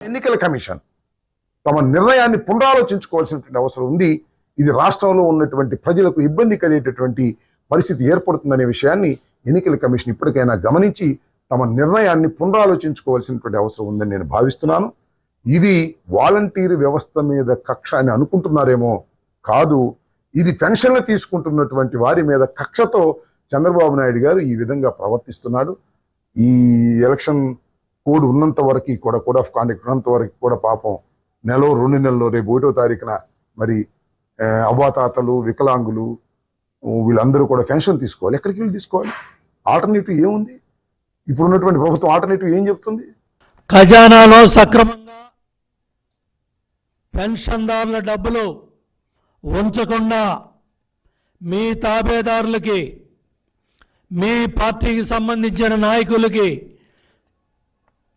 ఎన్నికల కమిషన్ తమ నిర్ణయాన్ని పునరాలోచించుకోవాల్సినటువంటి అవసరం ఉంది. ఇది రాష్ట్రంలో ఉన్నటువంటి ప్రజలకు ఇబ్బంది కలిగేటటువంటి పరిస్థితి ఏర్పడుతుందనే విషయాన్ని ఎన్నికల కమిషన్ ఇప్పటికైనా గమనించి తమ నిర్ణయాన్ని పునరాలోచించుకోవాల్సినటువంటి అవసరం ఉందని నేను భావిస్తున్నాను. ఇది వాలంటీర్ వ్యవస్థ మీద కక్ష అని అనుకుంటున్నారేమో, కాదు. ఇది పెన్షన్లు తీసుకుంటున్నటువంటి వారి మీద కక్షతో చంద్రబాబు నాయుడు గారు ఈ విధంగా ప్రవర్తిస్తున్నాడు. ఈ ఎలక్షన్ కోడ్ ఉన్నంత వరకు కూడా, కోడ్ ఆఫ్ కాండక్ట్ ఉన్నంత వరకు కూడా పాపం నెల 2 నెలల్లో రేపు 1వ తారీఖున మరి అవ్వాతాతలు, వికలాంగులు వీళ్ళందరూ కూడా పెన్షన్ తీసుకోవాలి. ఎక్కడికి వెళ్ళి తీసుకోవాలి? ఆల్టర్నేటివ్ ఏముంది? ఇప్పుడున్నటువంటి ప్రభుత్వం ఆల్టర్నేటివ్ ఏం చెప్తుంది? ఖజానాలో సక్రమంగా పెన్షన్దారుల డబ్బులు ఉంచకుండా మీ తాబేదారులకి, మీ పార్టీకి సంబంధించిన నాయకులకి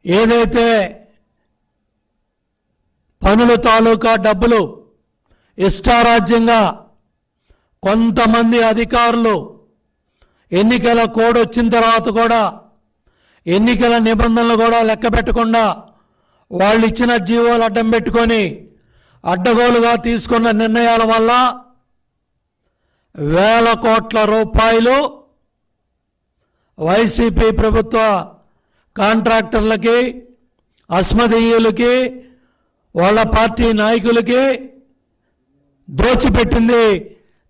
ఏదైతే పనుల తాలూకా డబ్బులు ఇష్టారాజ్యంగా కొంతమంది అధికారులు ఎన్నికల కోడ్ వచ్చిన తర్వాత కూడా ఎన్నికల నిబంధనలు కూడా లెక్క పెట్టకుండా వాళ్ళు ఇచ్చిన జీవోలు అడ్డం పెట్టుకొని అడ్డగోలుగా తీసుకున్న నిర్ణయాల వల్ల వేల కోట్ల రూపాయలు వైసీపీ ప్రభుత్వ కాంట్రాక్టర్లకి, అస్మదీయులకి, వాళ్ళ పార్టీ నాయకులకి దోచిపెట్టింది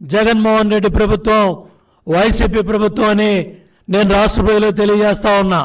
జగన్మోహన్ రెడ్డి ప్రభుత్వం, వైసీపీ ప్రభుత్వం అని నేను రాష్ట్ర ప్రజలకు తెలియజేస్తా ఉన్నా.